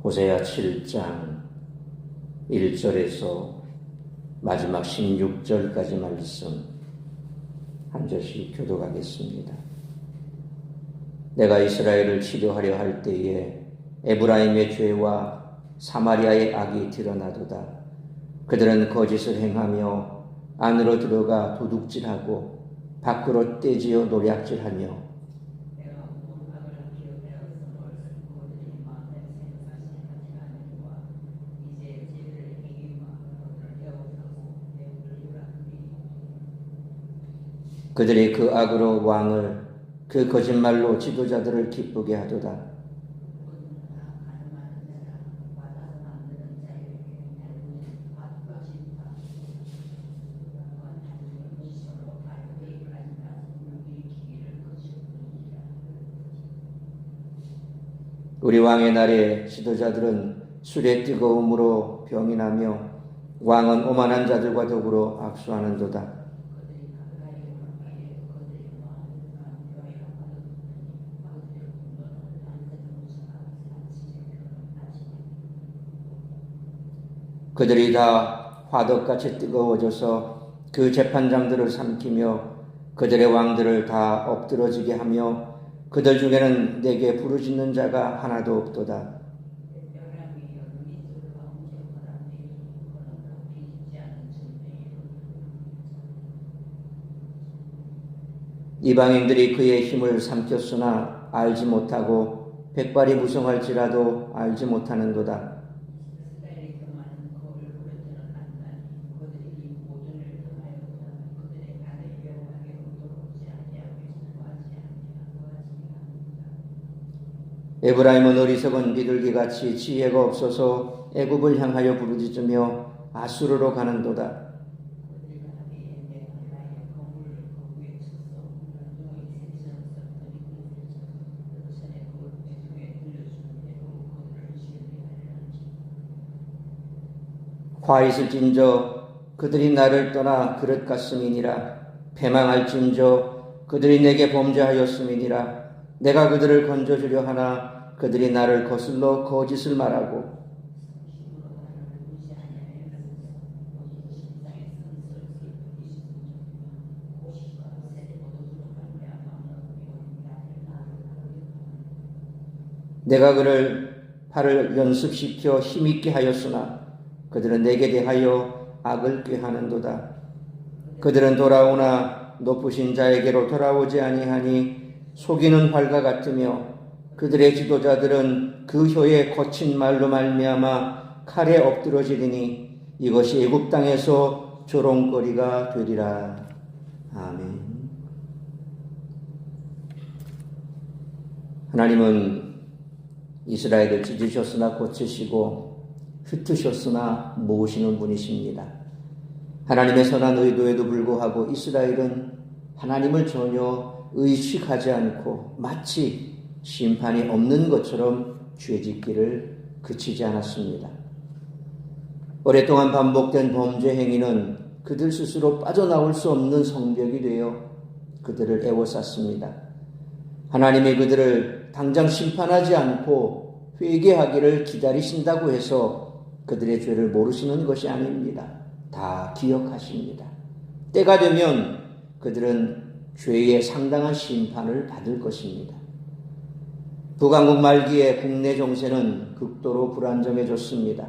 호세아 7장 1절에서 마지막 16절까지 말씀 한 절씩 교독하겠습니다. 내가 이스라엘을 치료하려 할 때에 에브라임의 죄와 사마리아의 악이 드러나도다. 그들은 거짓을 행하며 안으로 들어가 도둑질하고 밖으로 떼지어 노략질하며 그들이 그 악으로 왕을 그 거짓말로 지도자들을 기쁘게 하도다. 우리 왕의 날에 지도자들은 술의 뜨거움으로 병이 나며 왕은 오만한 자들과 더불어 악수하는도다. 그들이 다 화덕같이 뜨거워져서 그 재판장들을 삼키며 그들의 왕들을 다 엎드러지게 하며 그들 중에는 내게 부르짖는 자가 하나도 없도다. 이방인들이 그의 힘을 삼켰으나 알지 못하고 백발이 무성할지라도 알지 못하는도다. 에브라임은 어리석은 비둘기같이 지혜가 없어서 애굽을 향하여 부르짖으며 아수르로 가는도다. 화 있을진저 그들이 나를 떠나 그릇 같음이니라. 패망할진저 그들이 내게 범죄하였음이니라. 내가 그들을 건져주려 하나 그들이 나를 거슬러 거짓을 말하고 내가 그를 팔을 연습시켜 힘있게 하였으나 그들은 내게 대하여 악을 꾀하는도다. 그들은 돌아오나 높으신 자에게로 돌아오지 아니하니 속이는 활과 같으며 그들의 지도자들은 그 혀의 거친 말로 말미암아 칼에 엎드러지리니 이것이 애굽 땅에서 조롱거리가 되리라. 아멘. 하나님은 이스라엘을 찢으셨으나 고치시고 흩으셨으나 모으시는 분이십니다. 하나님의 선한 의도에도 불구하고 이스라엘은 하나님을 전혀 의식하지 않고 마치 심판이 없는 것처럼 죄짓기를 그치지 않았습니다. 오랫동안 반복된 범죄 행위는 그들 스스로 빠져나올 수 없는 성벽이 되어 그들을 애워쌌습니다. 하나님이 그들을 당장 심판하지 않고 회개하기를 기다리신다고 해서 그들의 죄를 모르시는 것이 아닙니다. 다 기억하십니다. 때가 되면 그들은 죄의 상당한 심판을 받을 것입니다. 북왕국 말기에 국내 정세는 극도로 불안정해졌습니다.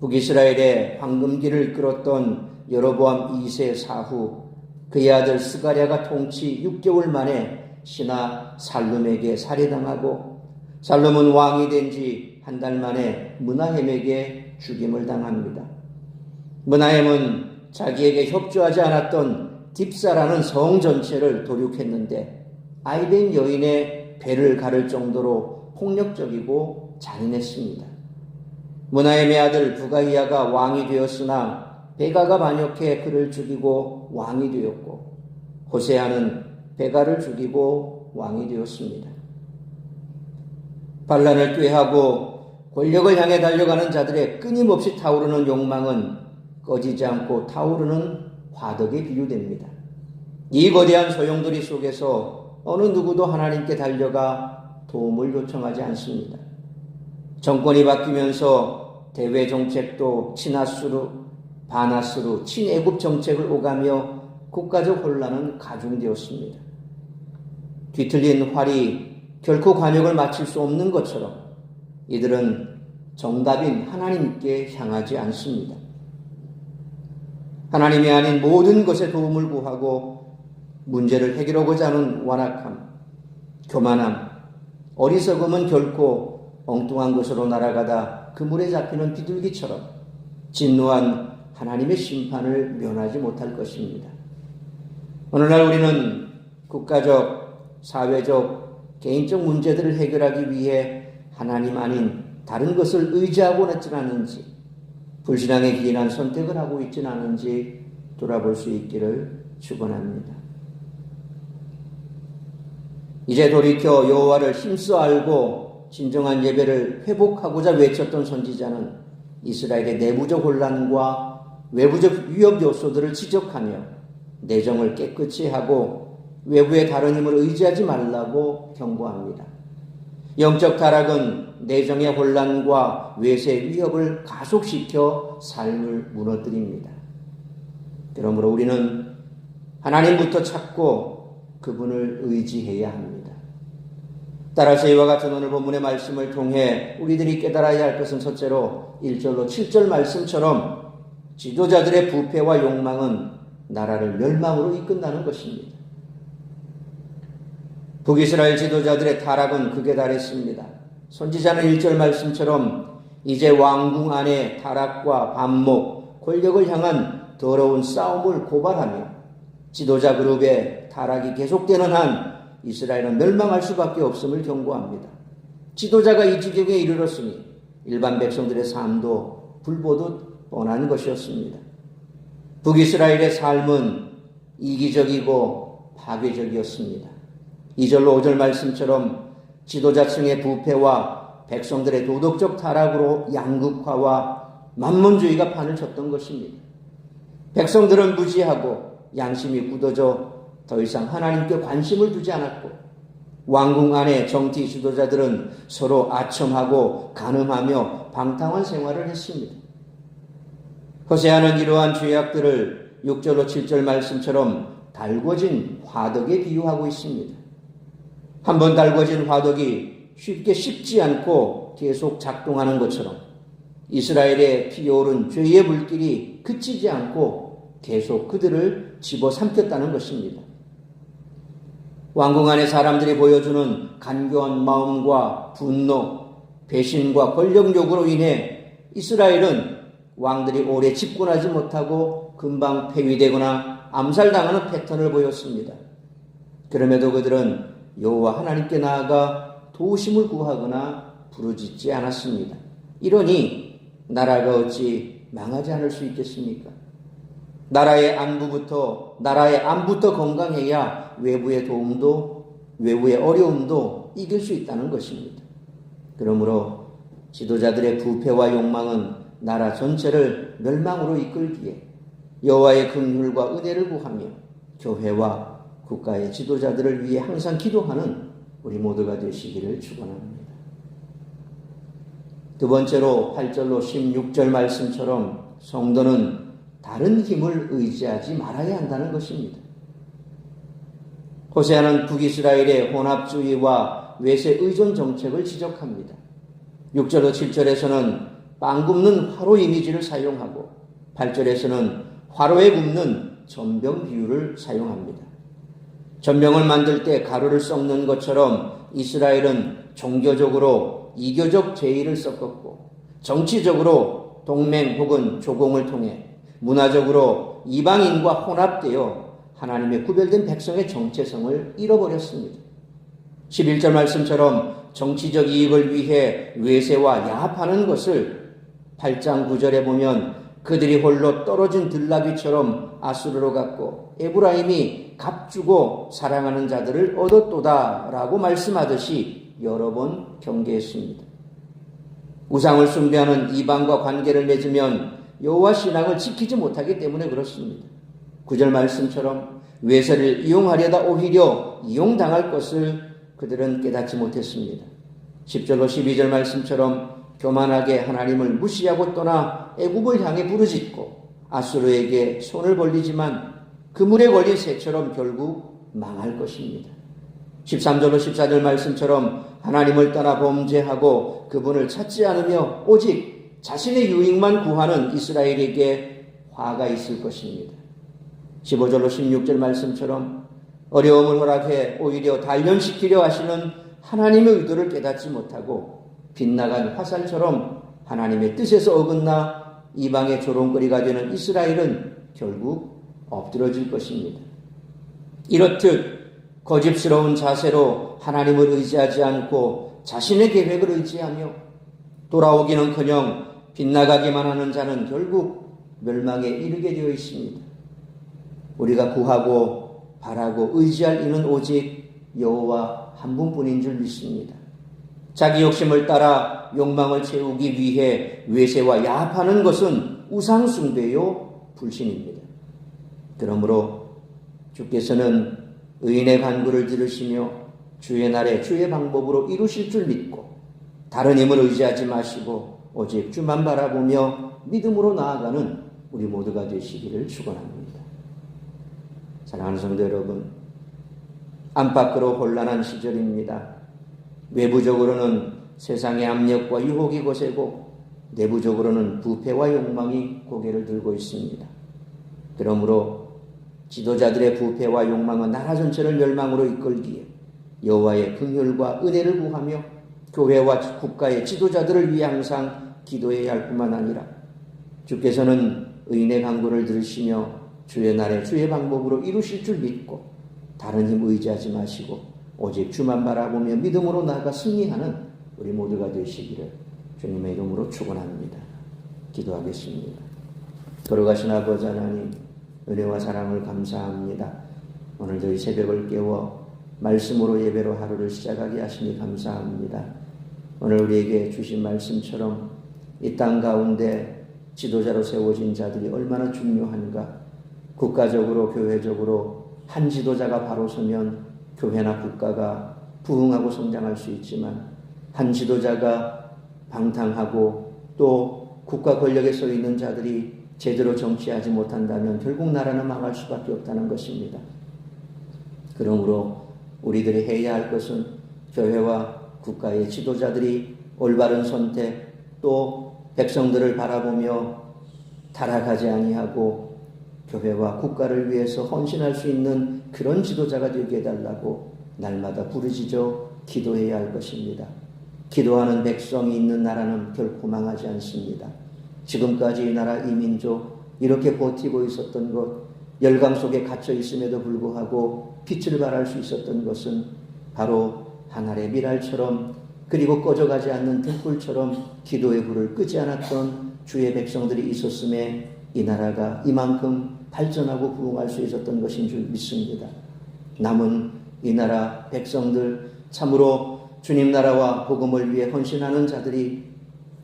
북이스라엘의 황금기를 이끌었던 여로보암 2세 사후 그의 아들 스가랴가 통치 6개월 만에 신하 살룸에게 살해당하고 살룸은 왕이 된 지 한 달 만에 므나헴에게 죽임을 당합니다. 므나헴은 자기에게 협조하지 않았던 딥사라는 성 전체를 도륙했는데 아이된 여인의 배를 가를 정도로 폭력적이고 잔인했습니다. 므나헴의 아들 부가이야가 왕이 되었으나 베가가 반역해 그를 죽이고 왕이 되었고 호세아는 베가를 죽이고 왕이 되었습니다. 반란을 꾀하고 권력을 향해 달려가는 자들의 끊임없이 타오르는 욕망은 꺼지지 않고 타오르는 화덕에 비유됩니다. 이 거대한 소용돌이 속에서 어느 누구도 하나님께 달려가 도움을 요청하지 않습니다. 정권이 바뀌면서 대외 정책도 친하수로 반하수로 친애국 정책을 오가며 국가적 혼란은 가중되었습니다. 뒤틀린 활이 결코 관역을 맞출 수 없는 것처럼 이들은 정답인 하나님께 향하지 않습니다. 하나님이 아닌 모든 것에 도움을 구하고 문제를 해결하고자 하는 완악함, 교만함, 어리석음은 결코 엉뚱한 것으로 날아가다 그물에 잡히는 비둘기처럼 진노한 하나님의 심판을 면하지 못할 것입니다. 오늘날 우리는 국가적, 사회적, 개인적 문제들을 해결하기 위해 하나님 아닌 다른 것을 의지하고 있지는 않은지, 불신앙에 기인한 선택을 하고 있지는 않은지 돌아볼 수 있기를 축원합니다. 이제 돌이켜 여호와를 힘써 알고 진정한 예배를 회복하고자 외쳤던 선지자는 이스라엘의 내부적 혼란과 외부적 위협 요소들을 지적하며 내정을 깨끗이 하고 외부의 다른 힘을 의지하지 말라고 경고합니다. 영적 타락은 내정의 혼란과 외세의 위협을 가속시켜 삶을 무너뜨립니다. 그러므로 우리는 하나님부터 찾고 그분을 의지해야 합니다. 따라서 이와 같은 오늘 본문의 말씀을 통해 우리들이 깨달아야 할 것은 첫째로 1절로 7절 말씀처럼 지도자들의 부패와 욕망은 나라를 멸망으로 이끈다는 것입니다. 북이스라엘 지도자들의 타락은 극에 달했습니다. 선지자는 1절 말씀처럼 이제 왕궁 안에 타락과 반목, 권력을 향한 더러운 싸움을 고발하며 지도자 그룹의 타락이 계속되는 한 이스라엘은 멸망할 수밖에 없음을 경고합니다. 지도자가 이 지경에 이르렀으니 일반 백성들의 삶도 불보듯 뻔한 것이었습니다. 북이스라엘의 삶은 이기적이고 파괴적이었습니다. 2절로 5절 말씀처럼 지도자층의 부패와 백성들의 도덕적 타락으로 양극화와 만문주의가 판을 쳤던 것입니다. 백성들은 무지하고 양심이 굳어져 더 이상 하나님께 관심을 두지 않았고 왕궁 안의 정치 지도자들은 서로 아첨하고 간음하며 방탕한 생활을 했습니다. 호세아는 이러한 죄악들을 6절로 7절 말씀처럼 달궈진 화덕에 비유하고 있습니다. 한번 달궈진 화덕이 쉽게 식지 않고 계속 작동하는 것처럼 이스라엘의 피어오른 죄의 불길이 그치지 않고 계속 그들을 집어삼켰다는 것입니다. 왕궁 안의 사람들이 보여주는 간교한 마음과 분노, 배신과 권력 요구로 인해 이스라엘은 왕들이 오래 집권하지 못하고 금방 폐위되거나 암살당하는 패턴을 보였습니다. 그럼에도 그들은 여호와 하나님께 나아가 도우심을 구하거나 부르짖지 않았습니다. 이러니 나라가 어찌 망하지 않을 수 있겠습니까? 나라의 안부부터 건강해야 외부의 도움도 외부의 어려움도 이길 수 있다는 것입니다. 그러므로 지도자들의 부패와 욕망은 나라 전체를 멸망으로 이끌기에 여호와의 긍휼과 은혜를 구하며 교회와 국가의 지도자들을 위해 항상 기도하는 우리 모두가 되시기를 축원합니다. 두 번째로 8절로 16절 말씀처럼 성도는 다른 힘을 의지하지 말아야 한다는 것입니다. 호세아는 북이스라엘의 혼합주의와 외세 의존 정책을 지적합니다. 6절로 7절에서는 빵 굽는 화로 이미지를 사용하고 8절에서는 화로에 굽는 전병 비유를 사용합니다. 전병을 만들 때 가루를 섞는 것처럼 이스라엘은 종교적으로 이교적 제의를 섞었고 정치적으로 동맹 혹은 조공을 통해 문화적으로 이방인과 혼합되어 하나님의 구별된 백성의 정체성을 잃어버렸습니다. 11절 말씀처럼 정치적 이익을 위해 외세와 야합하는 것을 8장 9절에 보면 그들이 홀로 떨어진 들나귀처럼 아수르로 갔고 에브라임이 값주고 사랑하는 자들을 얻었도다 라고 말씀하듯이 여러 번 경계했습니다. 우상을 숭배하는 이방과 관계를 맺으면 여호와 신앙을 지키지 못하기 때문에 그렇습니다. 9절 말씀처럼 외세를 이용하려다 오히려 이용당할 것을 그들은 깨닫지 못했습니다. 10절로 12절 말씀처럼 교만하게 하나님을 무시하고 떠나 애굽을 향해 부르짖고 아수르에게 손을 벌리지만 그물에 걸린 새처럼 결국 망할 것입니다. 13절로 14절 말씀처럼 하나님을 떠나 범죄하고 그분을 찾지 않으며 오직 자신의 유익만 구하는 이스라엘에게 화가 있을 것입니다. 15절로 16절 말씀처럼 어려움을 허락해 오히려 단련시키려 하시는 하나님의 의도를 깨닫지 못하고 빗나간 화살처럼 하나님의 뜻에서 어긋나 이방의 조롱거리가 되는 이스라엘은 결국 엎드러질 것입니다. 이렇듯 거짓스러운 자세로 하나님을 의지하지 않고 자신의 계획을 의지하며 돌아오기는커녕 빗나가기만 하는 자는 결국 멸망에 이르게 되어 있습니다. 우리가 구하고 바라고 의지할 이는 오직 여호와 한 분뿐인 줄 믿습니다. 자기 욕심을 따라 욕망을 채우기 위해 외세와 야합하는 것은 우상 숭배요 불신입니다. 그러므로 주께서는 의인의 간구를 들으시며 주의 날에 주의 방법으로 이루실 줄 믿고 다른 힘을 의지하지 마시고 오직 주만 바라보며 믿음으로 나아가는 우리 모두가 되시기를 축원합니다. 사랑하는 성도 여러분, 안팎으로 혼란한 시절입니다. 외부적으로는 세상의 압력과 유혹이 거세고 내부적으로는 부패와 욕망이 고개를 들고 있습니다. 그러므로 지도자들의 부패와 욕망은 나라 전체를 멸망으로 이끌기에 여호와의 긍휼과 은혜를 구하며 교회와 국가의 지도자들을 위해 항상 기도해야 할 뿐만 아니라 주께서는 의인의 간구를 들으시며 주의 날에 주의 방법으로 이루실 줄 믿고 다른 힘 의지하지 마시고 오직 주만 바라보며 믿음으로 나아가 승리하는 우리 모두가 되시기를 주님의 이름으로 축원합니다. 기도하겠습니다. 걸어가신 아버지 하나님, 은혜와 사랑을 감사합니다. 오늘도 이 새벽을 깨워 말씀으로 예배로 하루를 시작하게 하시니 감사합니다. 오늘 우리에게 주신 말씀처럼 이 땅 가운데 지도자로 세워진 자들이 얼마나 중요한가. 국가적으로 교회적으로 한 지도자가 바로 서면 교회나 국가가 부흥하고 성장할 수 있지만 한 지도자가 방탕하고 또 국가 권력에 서 있는 자들이 제대로 정치하지 못한다면 결국 나라는 망할 수밖에 없다는 것입니다. 그러므로 우리들이 해야 할 것은 교회와 국가의 지도자들이 올바른 선택 또 백성들을 바라보며 타락하지 아니하고 교회와 국가를 위해서 헌신할 수 있는 그런 지도자가 되게 해달라고 날마다 부르짖어 기도해야 할 것입니다. 기도하는 백성이 있는 나라는 결코 망하지 않습니다. 지금까지 이 나라 이 민족 이렇게 버티고 있었던 것, 열강 속에 갇혀 있음에도 불구하고 빛을 발할 수 있었던 것은 바로 하늘의 미랄처럼 그리고 꺼져가지 않는 등불처럼 기도의 불을 끄지 않았던 주의 백성들이 있었음에 이 나라가 이만큼 발전하고 부흥할 수 있었던 것인 줄 믿습니다. 남은 이 나라 백성들 참으로 주님 나라와 복음을 위해 헌신하는 자들이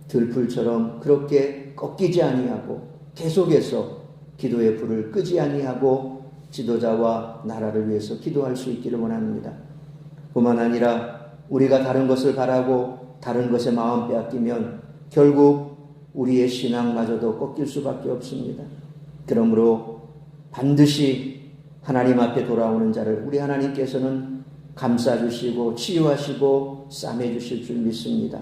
들불처럼 그렇게 꺾이지 아니하고 계속해서 기도의 불을 끄지 아니하고 지도자와 나라를 위해서 기도할 수 있기를 원합니다. 뿐만 아니라 우리가 다른 것을 바라고 다른 것에 마음 빼앗기면 결국 우리의 신앙마저도 꺾일 수밖에 없습니다. 그러므로 반드시 하나님 앞에 돌아오는 자를 우리 하나님께서는 감싸주시고 치유하시고 싸매주실 줄 믿습니다.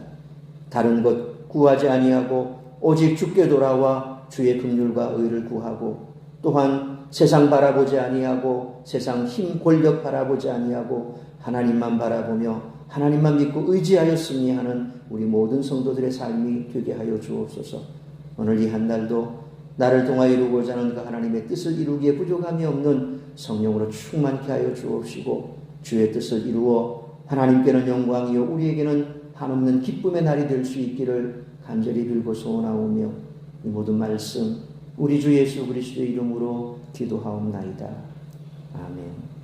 다른 것 구하지 아니하고 오직 주께 돌아와 주의 긍휼과 의를 구하고 또한 세상 바라보지 아니하고 세상 힘 권력 바라보지 아니하고 하나님만 바라보며 하나님만 믿고 의지하여 승리하는 우리 모든 성도들의 삶이 되게 하여 주옵소서. 오늘 이 한 날도 나를 통하여 이루고자 하는 그 하나님의 뜻을 이루기에 부족함이 없는 성령으로 충만케 하여 주옵시고 주의 뜻을 이루어 하나님께는 영광이요 우리에게는 한없는 기쁨의 날이 될 수 있기를 간절히 빌고 소원하오며 이 모든 말씀 우리 주 예수 그리스도의 이름으로 기도하옵나이다. 아멘.